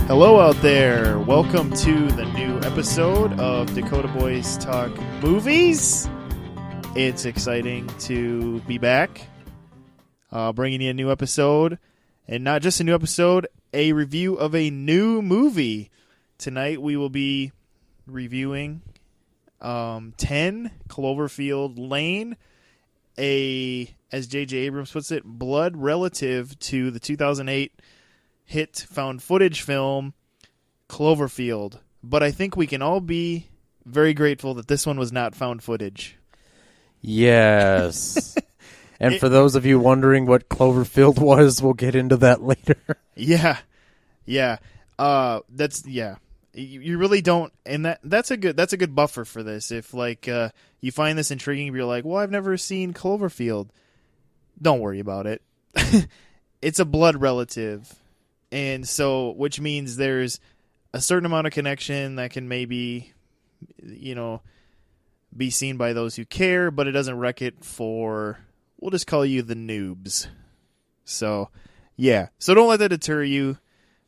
Hello out there. Welcome to the new episode of Dakota Boys Talk Movies. It's exciting to be back, bringing you a new episode, and not just a new episode, a review of a new movie. Tonight we will be reviewing 10 Cloverfield Lane, as J.J. Abrams puts it, blood relative to the 2008 hit found footage film Cloverfield. But I think we can all be very grateful that this one was not found footage. Yes. And for those of you wondering what Cloverfield was, we'll get into that later. Yeah. You really don't, and that's a good buffer for this. If you find this intriguing, you're like, well, I've never seen Cloverfield. Don't worry about it. It's a blood relative. And so, which means there's a certain amount of connection that can maybe, be seen by those who care, but it doesn't wreck it for, we'll just call you the noobs. So, yeah. So don't let that deter you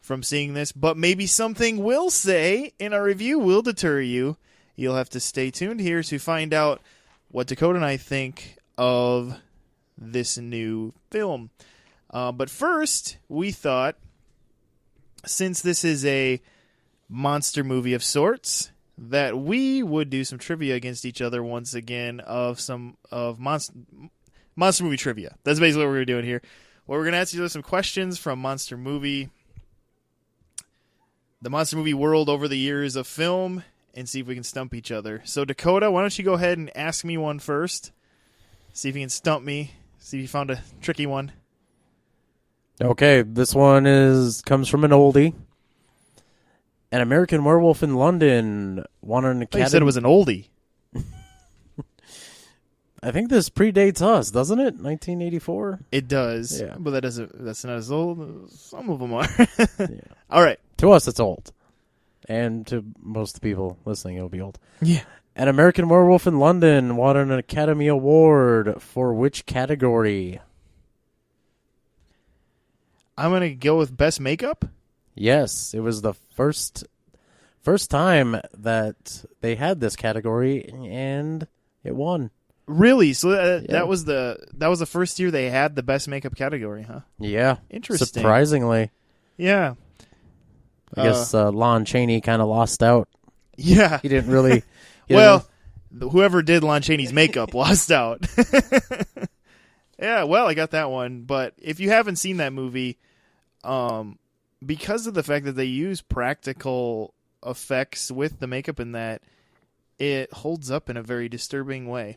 from seeing this, but maybe something we'll say in our review will deter you. You'll have to stay tuned here to find out what Dakota and I think of this new film. But first, we thought, since this is a monster movie of sorts, that we would do some trivia against each other once again of monster movie trivia. That's basically what we're doing here. Well, we're going to ask you some questions from the monster movie world over the years of film, and see if we can stump each other. So, Dakota, why don't you go ahead and ask me one first? See if you can stump me. See if you found a tricky one. Okay, this one comes from an oldie. An American Werewolf in London won an Academy. You said it was an oldie. I think this predates us, doesn't it? 1984? It does. Yeah. But that's not as old as some of them are. Yeah. All right. To us, it's old. And to most of the people listening, it'll be old. Yeah. An American Werewolf in London won an Academy Award for which category? I'm going to go with Best Makeup. Yes, it was the first time that they had this category, and it won. Really? So Yeah. that was the first year they had the Best Makeup category, huh? Yeah. Interesting. Surprisingly. Yeah. I guess Lon Chaney kind of lost out. Yeah. He didn't really... Whoever did Lon Chaney's makeup lost out. Yeah, well, I got that one. But if you haven't seen that movie, because of the fact that they use practical effects with the makeup in that, it holds up in a very disturbing way.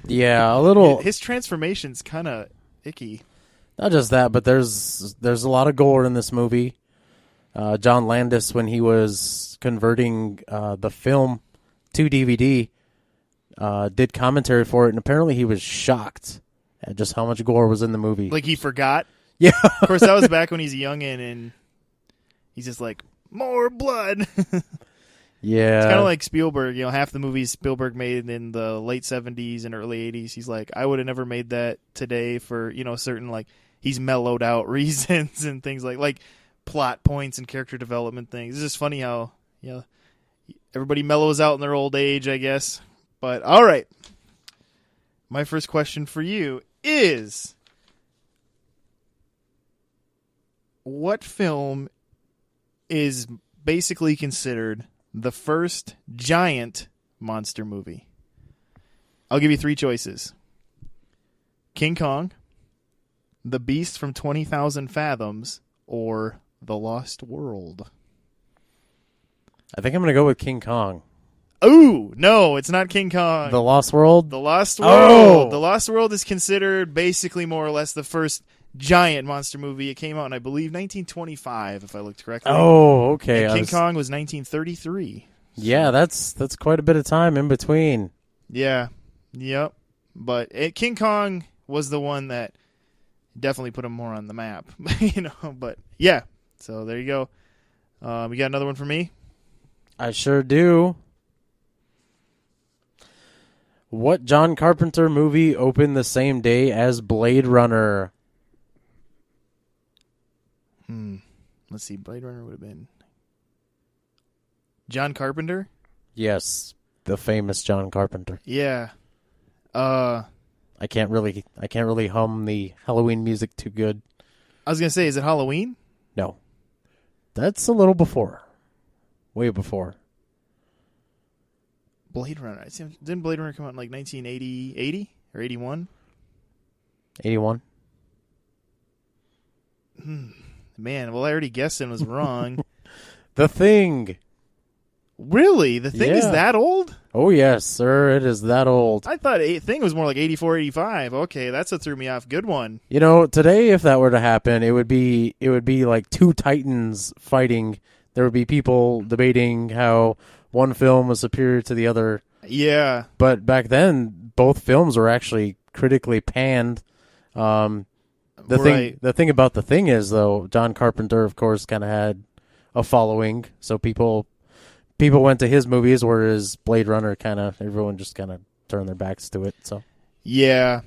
Yeah, a little... His transformation's kind of icky. Not just that, but there's a lot of gore in this movie. John Landis, when he was converting the film to DVD, did commentary for it, and apparently he was shocked at just how much gore was in the movie. Like he forgot? Yeah. Of course, that was back when he's a youngin', and he's just like, more blood. Yeah. It's kind of like Spielberg. Half the movies Spielberg made in the late 70s and early 80s, he's like, I would have never made that today for, certain, he's mellowed out reasons and things like plot points and character development things. It's just funny how, everybody mellows out in their old age, I guess. But, all right. My first question for you is, what film is basically considered the first giant monster movie? I'll give you three choices. King Kong, The Beast from 20,000 Fathoms, or The Lost World. I think I'm going to go with King Kong. Ooh, no, it's not King Kong. The Lost World? The Lost World. Oh! The Lost World is considered basically more or less the first giant monster movie. It came out in, I believe, 1925, if I looked correctly. Oh, okay. And King Kong was 1933. Yeah, that's quite a bit of time in between. Yeah. Yep. But King Kong was the one that definitely put him more on the map. But yeah. So there you go. You got another one for me? I sure do. What John Carpenter movie opened the same day as Blade Runner? Let's see. Blade Runner would have been John Carpenter. Yes, the famous John Carpenter. Yeah. I can't really hum the Halloween music too good. I was gonna say, is it Halloween? No, that's a little before, way before. Blade Runner. Didn't Blade Runner come out in like 1980, 80 or 81? 81. Man, well, I already guessed and was wrong. The Thing. Really? The Thing is that old? Oh, yes, sir. It is that old. I thought Thing was more like 84, 85. Okay, that's what threw me off. Good one. You know, today, if that were to happen, it would be like two titans fighting. There would be people debating how one film was superior to the other. Yeah. But back then, both films were actually critically panned. The thing about The Thing is, though, John Carpenter, of course, kind of had a following, so people went to his movies, whereas Blade Runner everyone just kind of turned their backs to it. So he was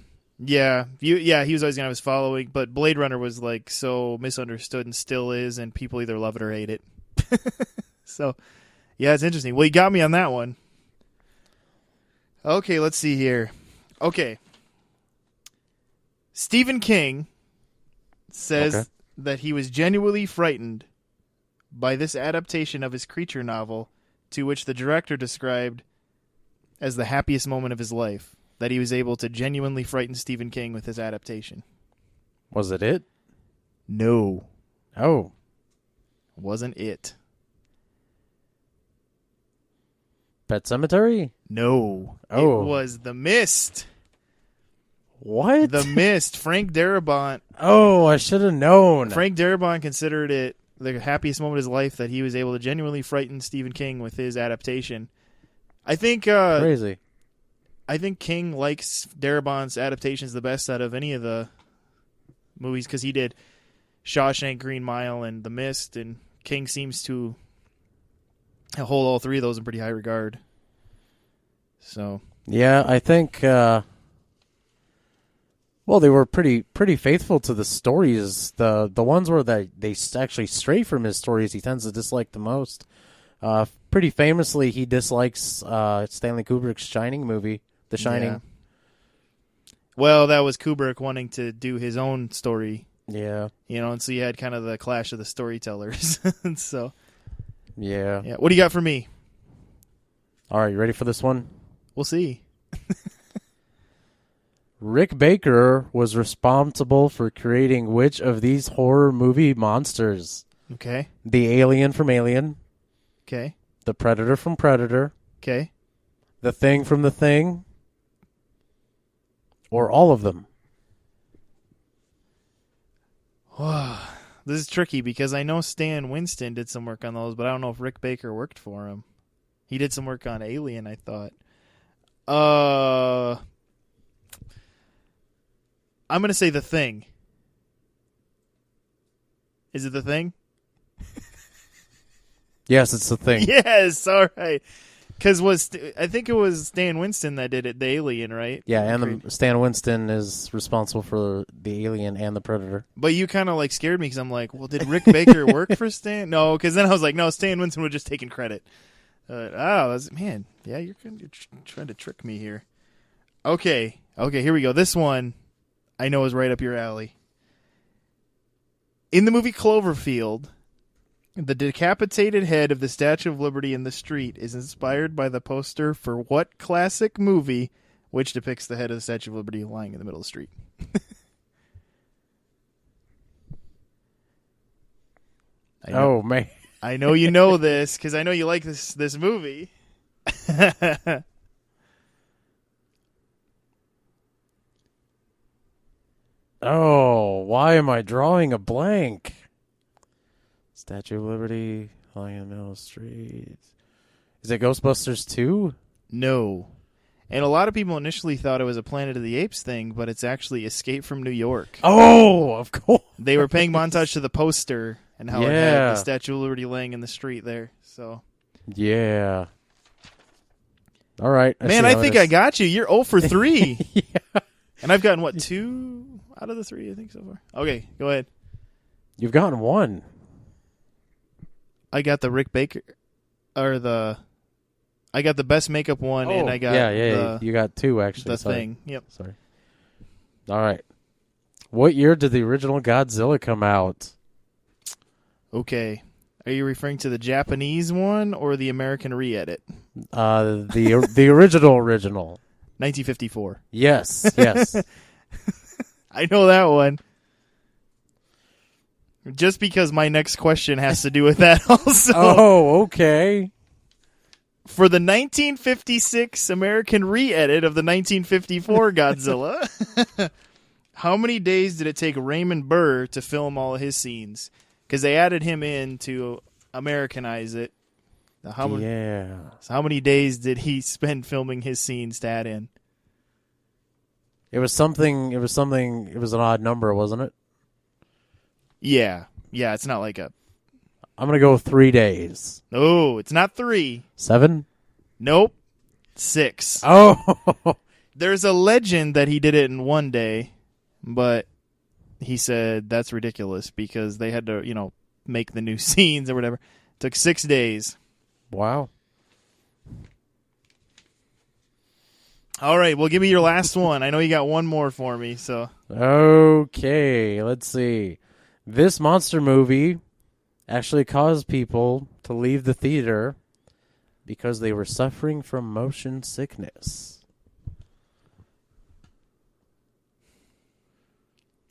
always gonna have his following, but Blade Runner was like so misunderstood and still is, and people either love it or hate it. So, yeah, it's interesting. Well, you got me on that one. Okay, let's see here. Okay, Stephen King says that he was genuinely frightened by this adaptation of his creature novel, to which the director described as the happiest moment of his life, that he was able to genuinely frighten Stephen King with his adaptation. Was it? No. Oh. Wasn't it. Pet Sematary? No. Oh. It was The Mist. What? The Mist. Frank Darabont. Oh, I should have known. Frank Darabont considered it the happiest moment of his life that he was able to genuinely frighten Stephen King with his adaptation. I think crazy. I think King likes Darabont's adaptations the best out of any of the movies because he did Shawshank, Green Mile, and The Mist, and King seems to hold all three of those in pretty high regard. So yeah, I think well, they were pretty faithful to the stories. The ones where they actually stray from his stories, he tends to dislike the most. Pretty famously, he dislikes Stanley Kubrick's Shining movie, The Shining. Yeah. Well, that was Kubrick wanting to do his own story. Yeah. And so you had kind of the clash of the storytellers. So yeah. What do you got for me? All right, you ready for this one? We'll see. Rick Baker was responsible for creating which of these horror movie monsters? Okay. The alien from Alien. Okay. The Predator from Predator. Okay. The Thing from The Thing. Or all of them. This is tricky because I know Stan Winston did some work on those, but I don't know if Rick Baker worked for him. He did some work on Alien, I thought. I'm going to say The Thing. Is it The Thing? Yes, it's The Thing. Yes, all right. Because I think it was Stan Winston that did it, the Alien, right? Yeah, and Stan Winston is responsible for the Alien and the Predator. But you kind of like scared me because I'm like, well, did Rick Baker work for Stan? No, because then I was like, no, Stan Winston would just taken credit. Man, yeah, you're trying to trick me here. Okay, here we go. This one I know is right up your alley. In the movie Cloverfield, the decapitated head of the Statue of Liberty in the street is inspired by the poster for what classic movie which depicts the head of the Statue of Liberty lying in the middle of the street? Man. I know you know this because I know you like this movie. Oh, why am I drawing a blank? Statue of Liberty, lying in the middle of the street. Is it Ghostbusters 2? No. And a lot of people initially thought it was a Planet of the Apes thing, but it's actually Escape from New York. Oh, of course. They were paying montage to the poster and how it had the Statue of Liberty laying in the street there. So, yeah. All right. I think I got you. You're 0 for 3. Yeah. And I've gotten, 2 out of the 3, I think, so far? Okay, go ahead. You've gotten 1. I got the Rick Baker, I got the best makeup one, and I got you got two actually. The thing. Yep. Sorry. All right. What year did the original Godzilla come out? Okay. Are you referring to the Japanese one or the American re-edit? The original. 1954. Yes. I know that one. Just because my next question has to do with that also. Oh, okay. For the 1956 American re-edit of the 1954 Godzilla, how many days did it take Raymond Burr to film all of his scenes? Because they added him in to Americanize it. So how many days did he spend filming his scenes to add in? It was an odd number, wasn't it? Yeah, it's not like a... I'm going to go 3 days. No, it's not 3. 7? Nope. 6. Oh! There's a legend that he did it in 1 day, but he said that's ridiculous because they had to, make the new scenes or whatever. It took 6 days. Wow. All right, well, give me your last one. I know you got one more for me, so... Okay, let's see. This monster movie actually caused people to leave the theater because they were suffering from motion sickness.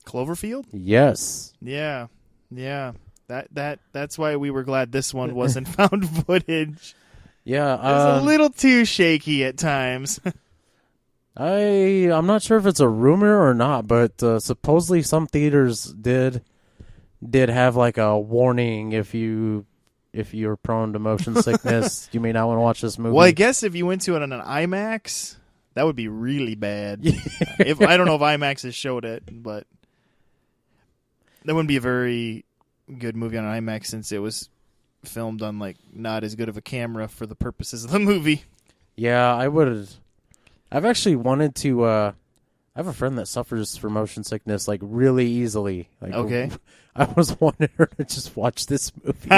Cloverfield? Yes. Yeah. That's why we were glad this one wasn't found footage. Yeah. It was a little too shaky at times. I'm not sure if it's a rumor or not, but supposedly some theaters did have like a warning if you're prone to motion sickness, you may not want to watch this movie. Well, I guess if you went to it on an IMAX, that would be really bad. If I don't know if IMAX has showed it, but that wouldn't be a very good movie on IMAX since it was filmed on like not as good of a camera for the purposes of the movie. Yeah, I've actually wanted to. I have a friend that suffers from motion sickness like really easily. Like, okay. I was wanting her to just watch this movie,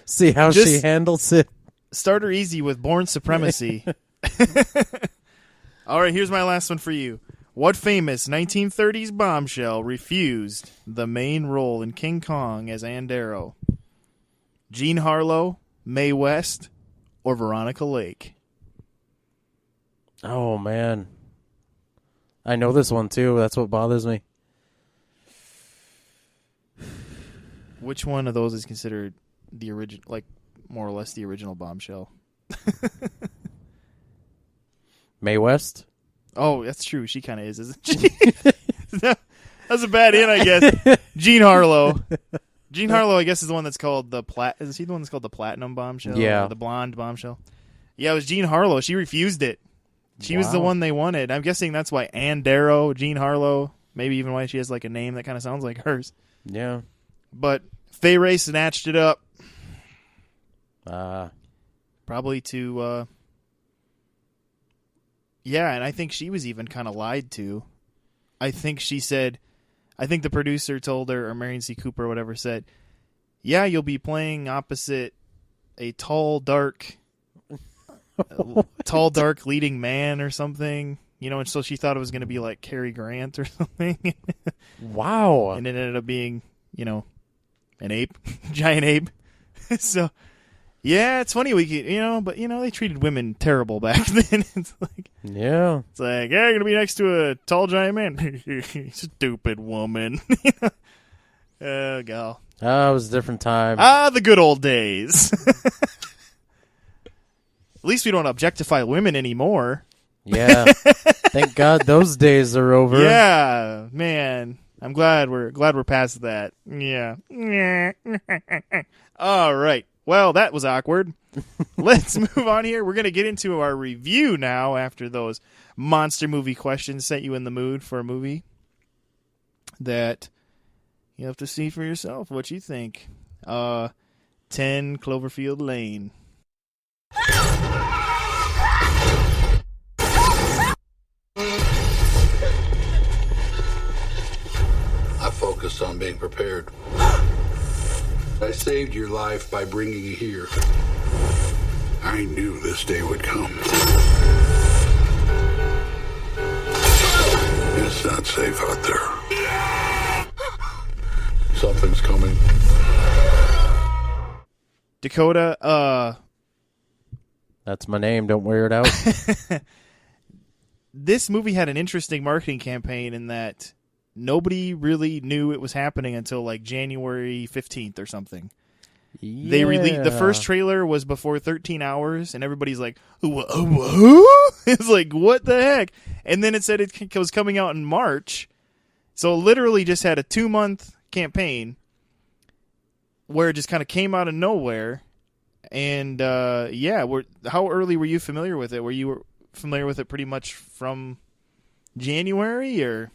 see how she handles it. Start her easy with Born Supremacy. All right, here's my last one for you. What famous 1930s bombshell refused the main role in King Kong as Ann Darrow? Jean Harlow, Mae West, or Veronica Lake? Oh, man. I know this one, too. That's what bothers me. Which one of those is considered the original, like more or less the original bombshell? Mae West? Oh, that's true. She kind of is, isn't she? That's a bad hint, I guess. Jean Harlow. Jean Harlow, I guess, is the one that's called Is she the one that's called the Platinum Bombshell? Yeah. Or the Blonde Bombshell? Yeah, it was Jean Harlow. She refused it. She was the one they wanted. I'm guessing that's why Ann Darrow, Jean Harlow, maybe even why she has like a name that kind of sounds like hers. Yeah. But Fay Wray snatched it up. Probably to... yeah, and I think she was even kind of lied to. I think she said... I think the producer told her, or Marion C. Cooper or whatever, said, yeah, you'll be playing opposite a tall, dark leading man or something. And so she thought it was going to be like Cary Grant or something. Wow. And it ended up being, an ape, giant ape. So, yeah, it's funny but they treated women terrible back then. It's like, yeah, you're going to be next to a tall, giant man. Stupid woman. Oh, gal. It was a different time. The good old days. At least we don't objectify women anymore. Yeah. Thank God those days are over. Yeah, man. I'm glad we're past that. Yeah. All right. Well, that was awkward. Let's move on here. We're going to get into our review now after those monster movie questions set you in the mood for a movie that you have to see for yourself what you think. 10 Cloverfield Lane. I focus on being prepared. I saved your life by bringing you here. I knew this day would come. It's not safe out there. Something's coming. Dakota, That's my name. Don't wear it out. this movie had an interesting marketing campaign in that nobody really knew it was happening until like January 15th or something. Yeah. They released the first trailer was before 13 hours, and everybody's like, "Who?" It's like, what the heck? And then it said it was coming out in March, so literally just had a 2-month campaign where it just kind of came out of nowhere. And how early were you familiar with it? Were you familiar with it pretty much from January, or?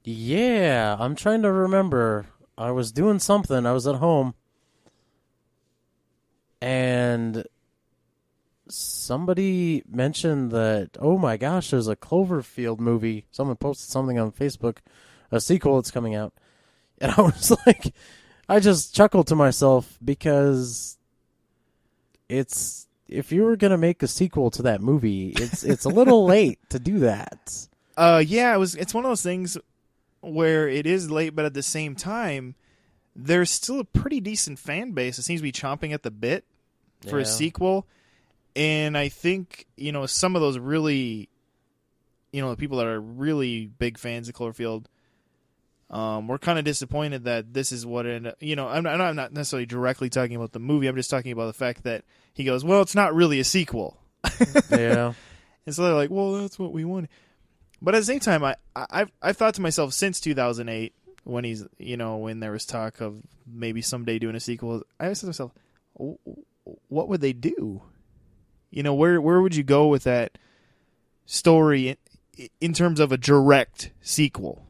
Yeah, I'm trying to remember. I was doing something. I was at home. And somebody mentioned that, oh my gosh, there's a Cloverfield movie. Someone posted something on Facebook, a sequel that's coming out. And I was like, I just chuckled to myself because if you were going to make a sequel to that movie, it's a little late to do that. It's one of those things where it is late, but at the same time, there's still a pretty decent fan base. It seems to be chomping at the bit for a sequel. And I think, some of those really, the people that are really big fans of Cloverfield, we're kind of disappointed that this is what it ended up. I'm not necessarily directly talking about the movie. I'm just talking about the fact that he goes, well, it's not really a sequel. Yeah. And so they're like, well, that's what we wanted. But at the same time, I've thought to myself since 2008, when there was talk of maybe someday doing a sequel, I always thought to myself, what would they do? Where would you go with that story in terms of a direct sequel?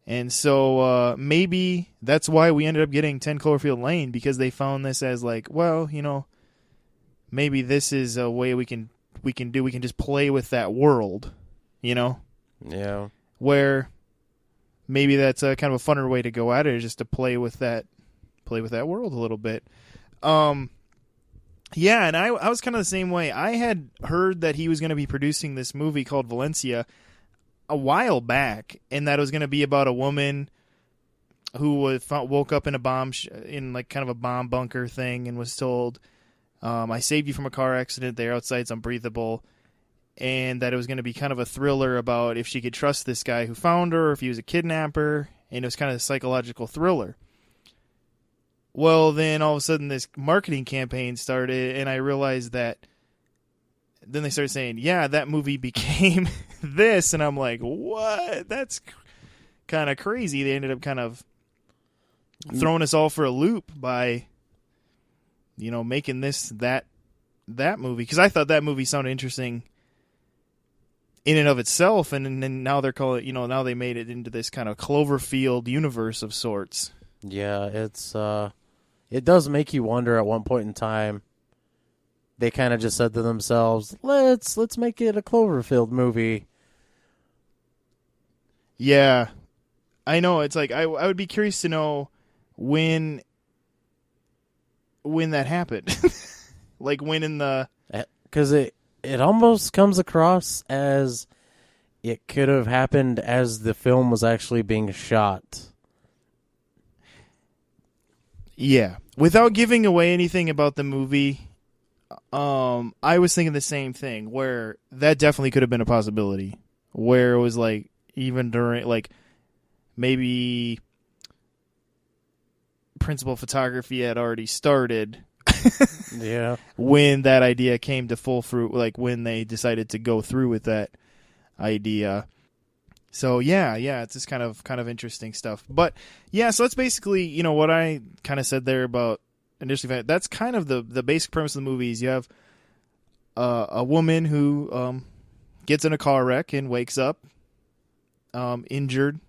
And so maybe that's why we ended up getting 10 Cloverfield Lane, because they found this as like, well, maybe this is a way we can just play with that world, Yeah. Where maybe that's a kind of a funner way to go at it, is just to play with that world a little bit. Yeah, and I was kind of the same way. I had heard that he was going to be producing this movie called Valencia a while back, and that it was going to be about a woman who woke up in in like kind of a bomb bunker thing, and was told, I saved you from a car accident. There outside, it's unbreathable. And that it was going to be kind of a thriller about if she could trust this guy who found her, or if he was a kidnapper, and it was kind of a psychological thriller. Well, then all of a sudden this marketing campaign started, and I realized that then they started saying, yeah, that movie became this, and I'm like, what? That's kind of crazy. They ended up kind of throwing us all for a loop by, making this that movie, because I thought that movie sounded interesting in and of itself, and then now they're calling it, now they made it into this kind of Cloverfield universe of sorts. Yeah, it does make you wonder. At one point in time, they kind of just said to themselves, let's make it a Cloverfield movie. Yeah, I know. It's like I would be curious to know when that happened. Like when in the, because it almost comes across as it could have happened as the film was actually being shot. Yeah. Without giving away anything about the movie, I was thinking the same thing, where that definitely could have been a possibility, where it was like, even during, like, maybe principal photography had already started. Yeah. When that idea came to full fruit, like when they decided to go through with that idea. So yeah, it's just kind of interesting stuff. But yeah, so that's basically, what I kind of said there about initially. That's kind of the basic premise of the movie. Is you have a woman who gets in a car wreck and wakes up injured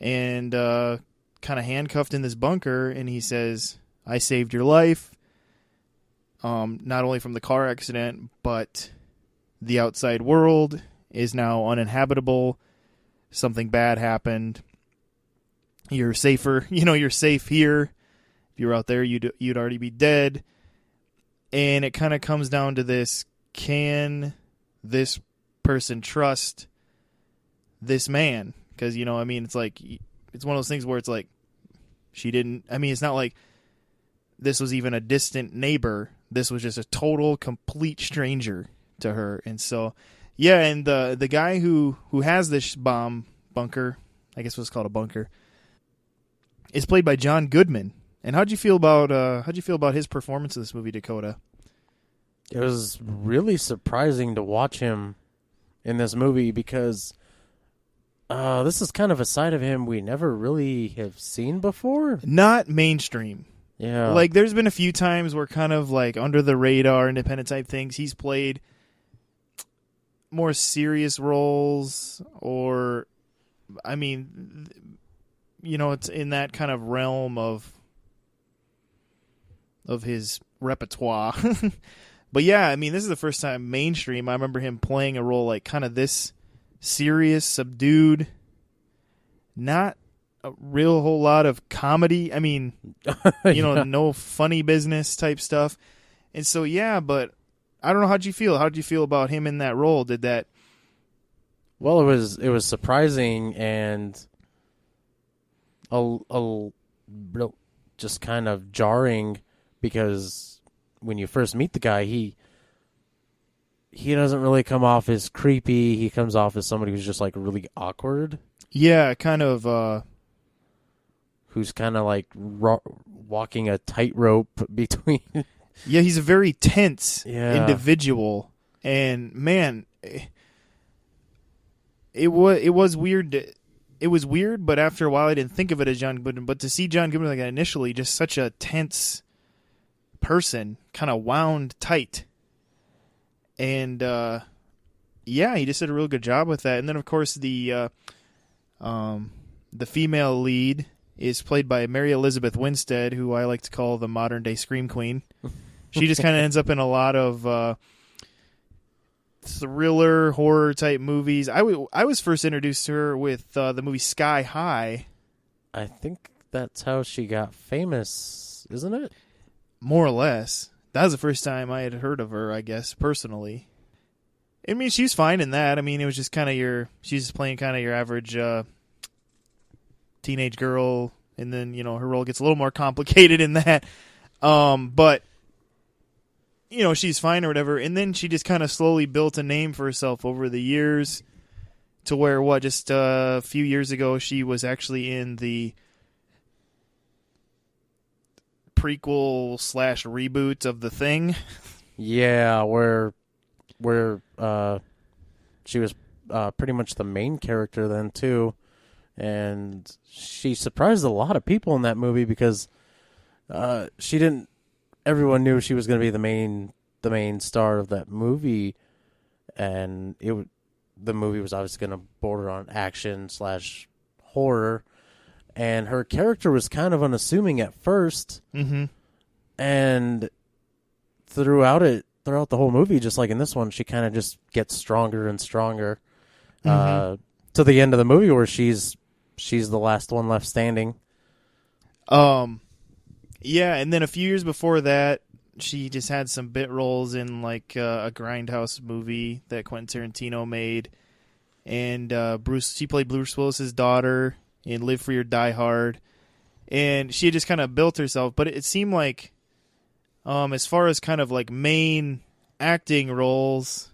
and kind of handcuffed in this bunker, and he says, I saved your life. Not only from the car accident, but the outside world is now uninhabitable. Something bad happened. You're safer. You're safe here. If you were out there, you'd already be dead. And it kind of comes down to this: can this person trust this man? Because it's like it's one of those things where it's like she didn't. I mean, it's not like this was even a distant neighbor. This was just a total, complete stranger to her. And so, yeah, and the guy who has this bomb bunker, I guess what's called a bunker, is played by John Goodman. And how'd you feel about his performance in this movie, Dakota? It was really surprising to watch him in this movie because this is kind of a side of him we never really have seen before. Not mainstream. Yeah. Like, there's been a few times where kind of like under the radar, independent type things, he's played more serious roles, or, I mean, it's in that kind of realm of his repertoire. But yeah, I mean, this is the first time mainstream I remember him playing a role like kind of this serious, subdued, not a real whole lot of comedy. I mean, Yeah. no funny business type stuff. And so, yeah, but I don't know. How'd you feel? How'd you feel about him in that role? Did that... Well, it was surprising and a just kind of jarring because when you first meet the guy, he doesn't really come off as creepy. He comes off as somebody who's just like really awkward. Yeah, kind of... who's kind of like walking a tightrope between... Yeah, he's a very tense individual. And, man, it was weird. It was weird, but after a while I didn't think of it as John Goodman. But to see John Goodman like that initially, just such a tense person, kind of wound tight. And, yeah, he just did a real good job with that. And then, of course, the female lead is played by Mary Elizabeth Winstead, who I like to call the modern-day Scream Queen. She just kind of ends up in a lot of thriller, horror-type movies. I was first introduced to her with the movie Sky High. I think that's how she got famous, isn't it? More or less. That was the first time I had heard of her, I guess, personally. I mean, she's fine in that. I mean, it was just kind of she's just playing kind of your average teenage girl, and then, her role gets a little more complicated in that. But, she's fine or whatever. And then she just kind of slowly built a name for herself over the years to where, just a few years ago, she was actually in the prequel / reboot of The Thing. Yeah, where she was pretty much the main character then too, and she surprised a lot of people in that movie because she didn't. Everyone knew she was going to be the main star of that movie, and the movie was obviously going to border on action / horror. And her character was kind of unassuming at first. Mm-hmm. And throughout the whole movie, just like in this one, she kind of just gets stronger and stronger. To the end of the movie where she's the last one left standing. Yeah, and then a few years before that, she just had some bit roles in like a Grindhouse movie that Quentin Tarantino made. And she played Bruce Willis's daughter in Live Free or Die Hard, and she had just kind of built herself. But it seemed like, as far as kind of like main acting roles,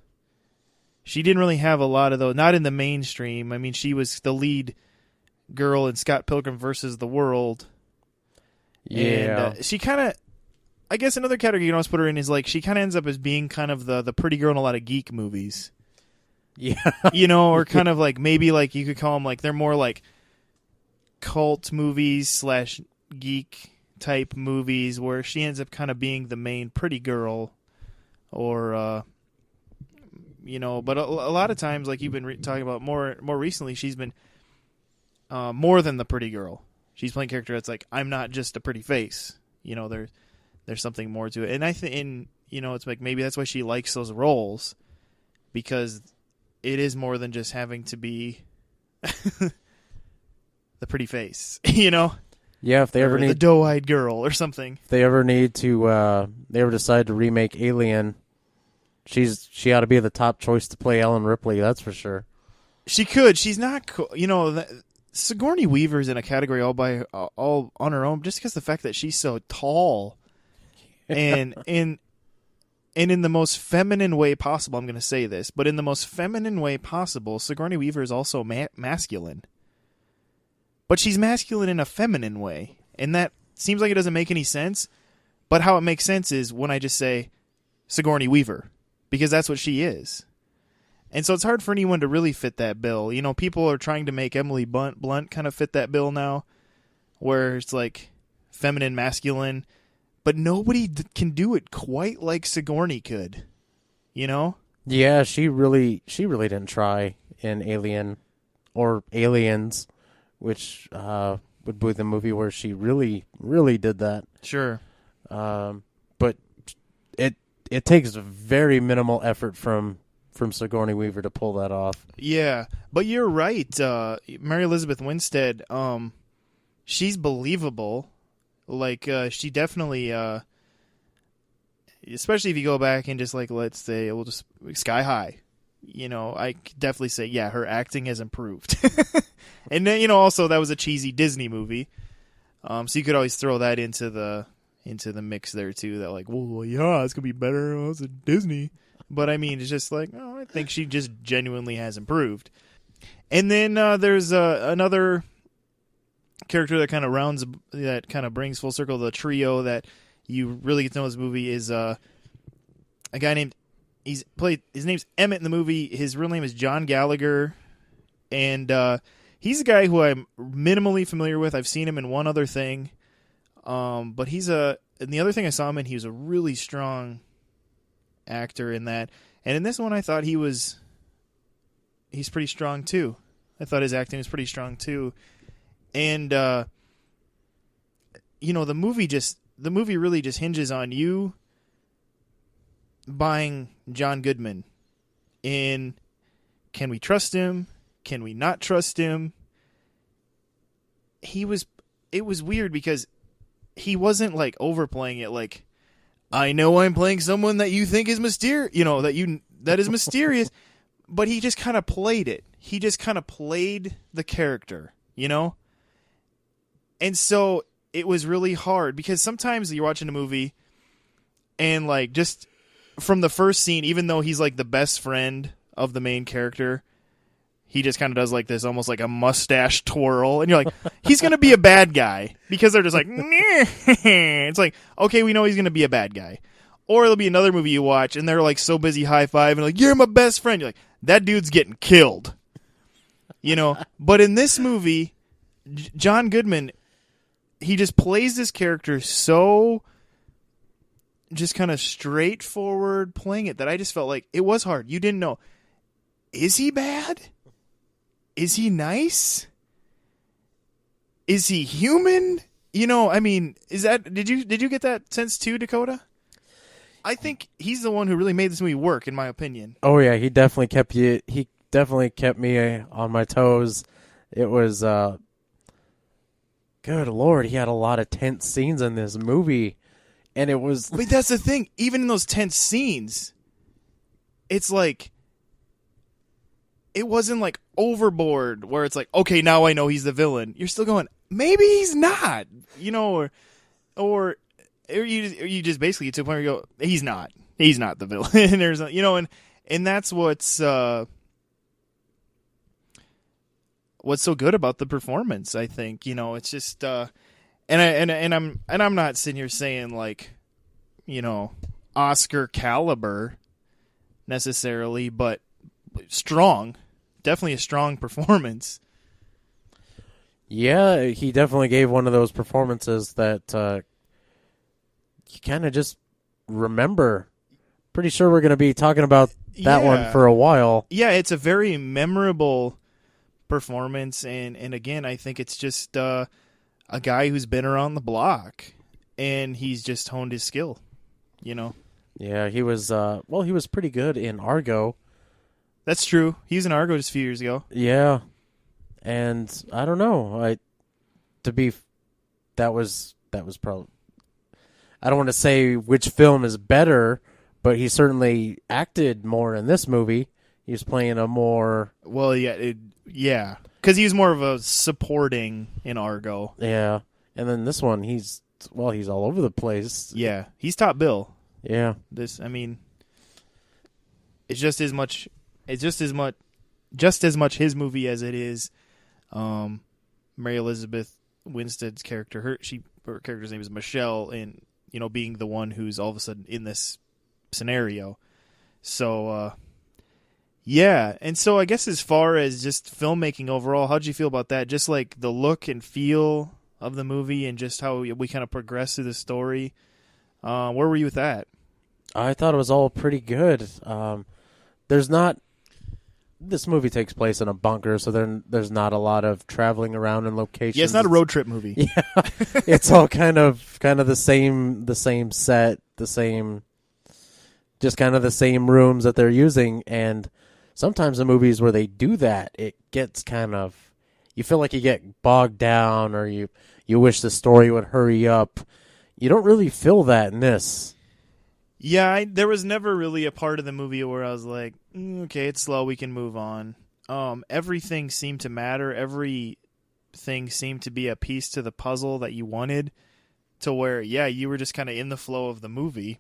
she didn't really have a lot of those. Not in the mainstream. I mean, she was the lead girl in Scott Pilgrim versus the World. Yeah, and she kind of, I guess another category you can always put her in is like she kind of ends up as being kind of the pretty girl in a lot of geek movies. Yeah, or kind of like maybe like you could call them like they're more like cult movies / geek type movies where she ends up kind of being the main pretty girl, or but a lot of times, like you've been talking about more recently, she's been more than the pretty girl. She's playing a character that's like, I'm not just a pretty face. There's something more to it, and I think it's like maybe that's why she likes those roles, because it is more than just having to be the pretty face, Yeah, if they ever the need doe-eyed girl or something. if they ever need to they ever decide to remake Alien, she ought to be the top choice to play Ellen Ripley, that's for sure. She could. She's not. Sigourney Weaver's in a category all on her own, just because the fact that she's so tall, and in the most feminine way possible. I'm going to say this, but in the most feminine way possible, Sigourney Weaver is also masculine. But she's masculine in a feminine way, and that seems like it doesn't make any sense. But how it makes sense is when I just say Sigourney Weaver, because that's what she is. And so it's hard for anyone to really fit that bill. You know, people are trying to make Emily Blunt kind of fit that bill now, where it's like feminine, masculine, but nobody can do it quite like Sigourney could. You know? Yeah, she really didn't try in Alien or Aliens, which would be the movie where she really, really did that. Sure. But it takes very minimal effort from Sigourney Weaver to pull that off. Yeah, but you're right. Mary Elizabeth Winstead, she's believable. Like, she definitely, especially if you go back and just, like, let's say, we'll just, Sky High. You know, I could definitely say, yeah, her acting has improved. And then, you know, also that was a cheesy Disney movie. So you could always throw that into the mix there, too. That, like, well, yeah, it's going to be better. Well, it's a Disney. But, I mean, it's just like, oh, I think she just genuinely has improved. And then there's another character that kind of brings full circle the trio that you really get to know this movie is a guy named, his name's Emmett in the movie. His real name is John Gallagher. And he's a guy who I'm minimally familiar with. I've seen him in one other thing. But and the other thing I saw him in, he was a really strong actor in that, and in this one I thought he's pretty strong too. I thought his acting was pretty strong too, and you know, the movie really just hinges on you buying John Goodman in, can we trust him, can we not trust him? It was weird because he wasn't like overplaying it, like, I know I'm playing someone that you think is mysterious, you know, that is mysterious, but he just kind of played it. He just kind of played the character, you know? And so it was really hard because sometimes you're watching a movie and, like, just from the first scene, even though he's like the best friend of the main character, he just kind of does like this, almost like a mustache twirl. And you're like, he's going to be a bad guy. Because they're just like, it's like, okay, we know he's going to be a bad guy. Or it'll be another movie you watch, and they're like so busy high-fiving, like, you're my best friend. You're like, that dude's getting killed. You know? But in this movie, John Goodman, he just plays this character so just kind of straightforward playing it that I just felt like it was hard. You didn't know, is he bad? Is he nice? Is he human? You know, I mean, did you get that sense too, Dakota? I think he's the one who really made this movie work, in my opinion. Oh yeah, he definitely kept me on my toes. It was good Lord, he had a lot of tense scenes in this movie, and it was. But that's the thing. Even in those tense scenes, it's like, it wasn't like overboard where it's like, okay, now I know he's the villain. You're still going, maybe he's not, you know, or you just basically get to a point where you go, he's not the villain. And there's, you know, and that's what's so good about the performance. I think, you know, it's just, and I'm not sitting here saying like, you know, Oscar caliber necessarily, but strong. Definitely a strong performance. Yeah, he definitely gave one of those performances that you kind of just remember. Pretty sure we're going to be talking about that one for a while. Yeah, it's a very memorable performance, and again, I think it's just a guy who's been around the block, and he's just honed his skill, you know? Yeah, he was pretty good in Argo. That's true. He was in Argo just a few years ago. Yeah. And I don't know. To be that was probably. I don't want to say which film is better, but he certainly acted more in this movie. He was playing a more yeah, because he was more of a supporting in Argo. Yeah, and then this one, he's all over the place. Yeah, he's top bill. Yeah, it's just as much his movie as it is Mary Elizabeth Winstead's character. Her character's name is Michelle, and being the one who's all of a sudden in this scenario. So yeah, and so I guess as far as just filmmaking overall, how'd you feel about that? Just like the look and feel of the movie, and just how we kind of progress through the story. Where were you with that? I thought it was all pretty good. This movie takes place in a bunker, so there's not a lot of traveling around in locations. Yeah, it's not a road trip movie. Yeah, it's all kind of the same set, just kind of the same rooms that they're using. And sometimes the movies where they do that, it gets you feel like you get bogged down, or you wish the story would hurry up. You don't really feel that in this. Yeah, there was never really a part of the movie where I was like, okay, it's slow, we can move on. Everything seemed to matter. Everything seemed to be a piece to the puzzle that you wanted, to where, yeah, you were just kind of in the flow of the movie.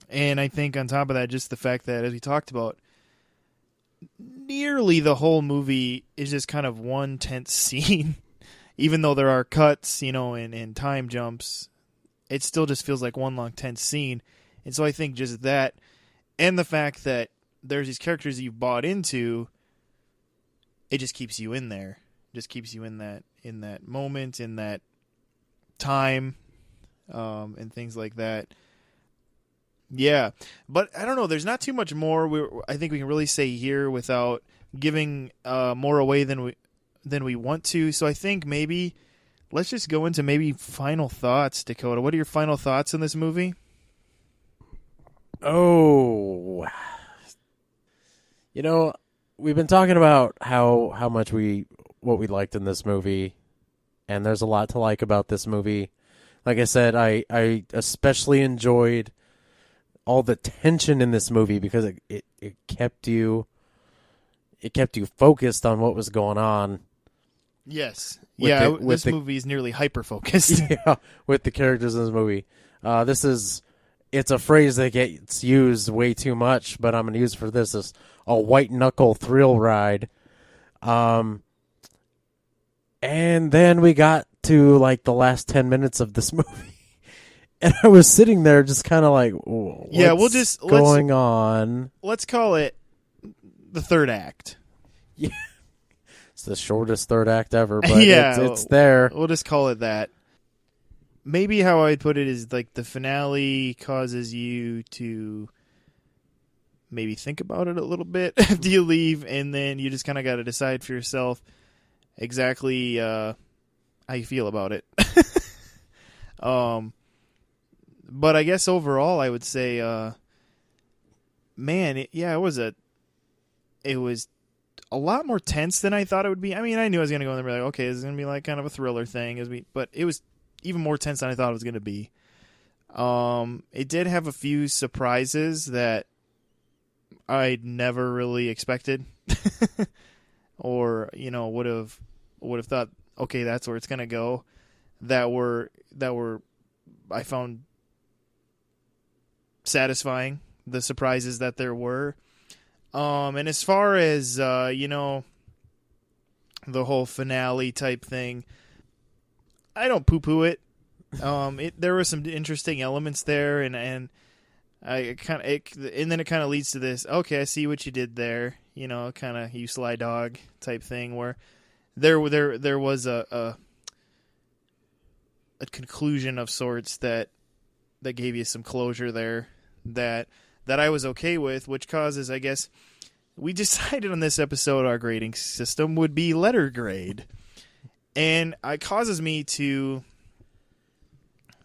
And I think on top of that, just the fact that, as we talked about, nearly the whole movie is just kind of one tense scene. Even though there are cuts, and time jumps, it still just feels like one long tense scene. And so I think just that, and the fact that there's these characters that you've bought into, it just keeps you in there. Just keeps you in that moment, in that time, and things like that. Yeah, but I don't know. There's not too much more I think we can really say here without giving more away than we want to. So I think maybe let's just go into maybe final thoughts, Dakota. What are your final thoughts on this movie? Oh, we've been talking about how much what we liked in this movie, and there's a lot to like about this movie. Like I said, I especially enjoyed all the tension in this movie because it kept you focused on what was going on. Yes. This movie is nearly hyper-focused. Yeah, with the characters in this movie. It's a phrase that gets used way too much, but I'm going to use it for this. It's a white-knuckle thrill ride. And then we got to, the last 10 minutes of this movie. And I was sitting there just kind of like, what's going on? Let's call it the third act. Yeah. It's the shortest third act ever, but it's there. We'll just call it that. Maybe how I'd put it is the finale causes you to maybe think about it a little bit after you leave, and then you just kind of got to decide for yourself exactly how you feel about it. But I guess overall I would say, it was a lot more tense than I thought it would be. I mean, I knew I was going to go in there and be like, okay, this is going to be kind of a thriller thing, but it was even more tense than I thought it was going to be. It did have a few surprises that I'd never really expected, or would have thought, okay, that's where it's going to go. That were I found satisfying, the surprises that there were. And as far as, the whole finale type thing, I don't poo-poo it. There were some interesting elements there, and then it kind of leads to this, okay, I see what you did there, kind of you sly dog type thing, where there was a conclusion of sorts that gave you some closure there that I was okay with, which causes, I guess, we decided on this episode our grading system would be letter grade. And it causes me to...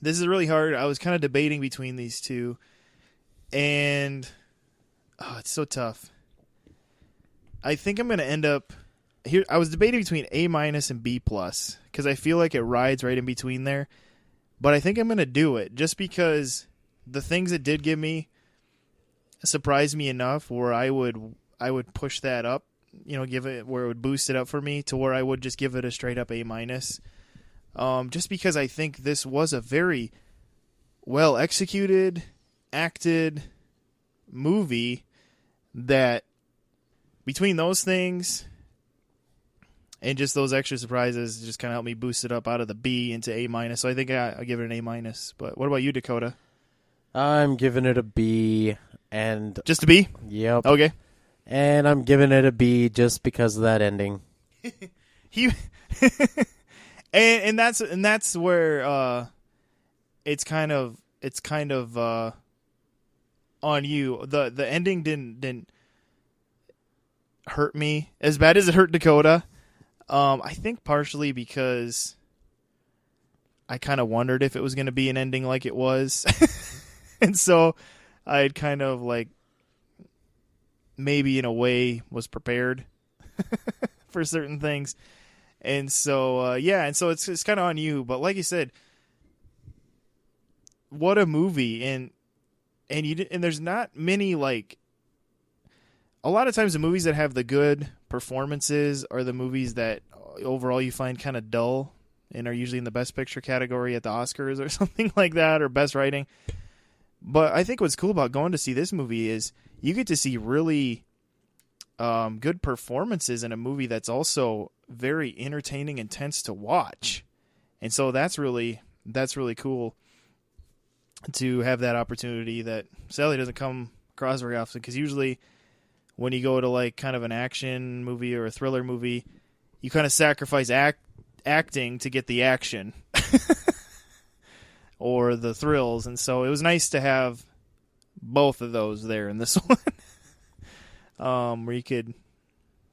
This is really hard. I was kind of debating between these two. And... Oh, it's so tough. I think I'm going to end up... Here, I was debating between A- and B+, because I feel like it rides right in between there. But I think I'm going to do it just because the things it did give me surprised me enough where I would push that up, give it where it would boost it up for me to where I would just give it a straight up A-. Just because I think this was a very well executed, acted movie that between those things and just those extra surprises just kind of helped me boost it up out of the B into A-. So I think I'll give it an A-. But what about you, Dakota? I'm giving it a B. And just a B? Yep. Okay. And I'm giving it a B just because of that ending. and that's where it's kind of on you. The ending didn't hurt me as bad as it hurt Dakota. I think partially because I kind of wondered if it was going to be an ending like it was. And so I'd kind of like maybe in a way was prepared for certain things. And so, and so it's kind of on you. But like you said, what a movie. And there's not many, like, a lot of times the movies that have the good performances are the movies that overall you find kind of dull and are usually in the best picture category at the Oscars or something like that, or best writing. But I think what's cool about going to see this movie is you get to see really good performances in a movie that's also very entertaining and tense to watch. And so that's really cool to have that opportunity that sadly doesn't come across very often, because usually when you go to like kind of an action movie or a thriller movie, you kind of sacrifice acting to get the action or the thrills. And so it was nice to have both of those there in this one, where you could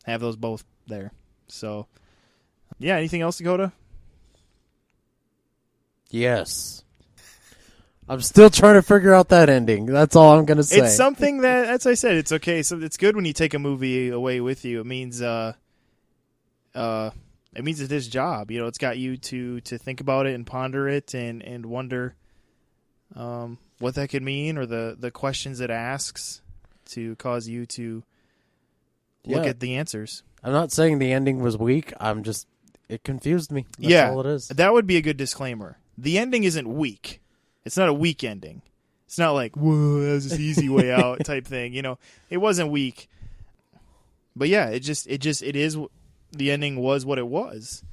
have those both there. So, yeah, anything else, Dakota? Yes. I'm still trying to figure out that ending. That's all I'm going to say. It's something that, as I said, it's okay. So it's good when you take a movie away with you. It means it's his job. It's got you to think about it and ponder it and wonder what that could mean, or the questions it asks to cause you to look at the answers. I'm not saying the ending was weak. It confused me. That's all it is. That would be a good disclaimer. The ending isn't weak. It's not a weak ending. It's not like, whoa, that was this easy way out type thing. It wasn't weak. But yeah, it is, the ending was what it was.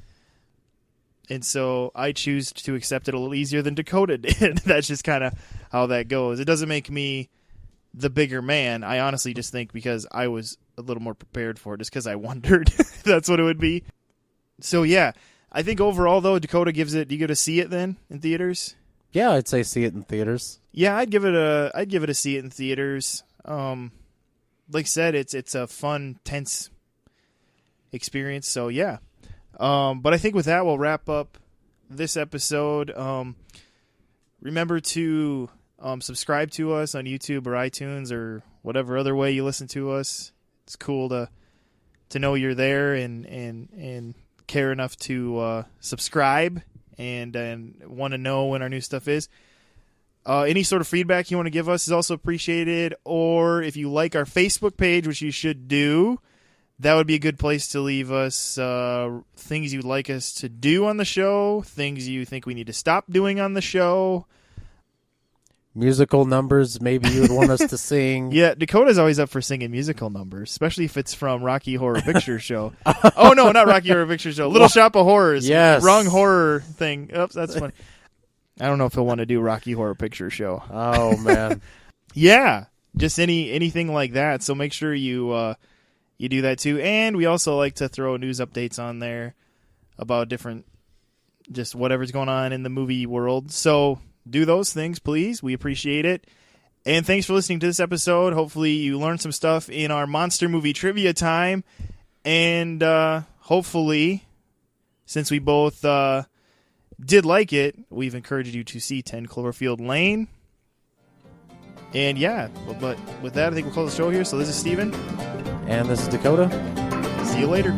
And so I choose to accept it a little easier than Dakota did. That's just kind of how that goes. It doesn't make me the bigger man. I honestly just think because I was a little more prepared for it, just because I wondered that's what it would be. So yeah, I think overall though, Dakota gives it. Do you go to see it then in theaters? Yeah, I'd say see it in theaters. Yeah, I'd give it a see it in theaters. Like I said, it's a fun, tense experience. So yeah. But I think with that, we'll wrap up this episode. Remember to subscribe to us on YouTube or iTunes or whatever other way you listen to us. It's cool to know you're there and care enough to subscribe and want to know when our new stuff is. Any sort of feedback you want to give us is also appreciated. Or if you like our Facebook page, which you should do, that would be a good place to leave us things you'd like us to do on the show, things you think we need to stop doing on the show. Musical numbers maybe you would want us to sing. Yeah, Dakota's always up for singing musical numbers, especially if it's from Rocky Horror Picture Show. Oh, no, not Rocky Horror Picture Show. Little Shop of Horrors. Yes. Wrong horror thing. Oops, that's funny. I don't know if he'll want to do Rocky Horror Picture Show. Oh, man. Yeah, just anything like that. So make sure you do that too. And we also like to throw news updates on there about just whatever's going on in the movie world. So do those things, please. We appreciate it. And thanks for listening to this episode. Hopefully you learned some stuff in our monster movie trivia time. And hopefully, since we both did like it, we've encouraged you to see 10 Cloverfield Lane. And yeah, but with that, I think we'll close the show here. So this is Steven. And this is Dakota. See you later.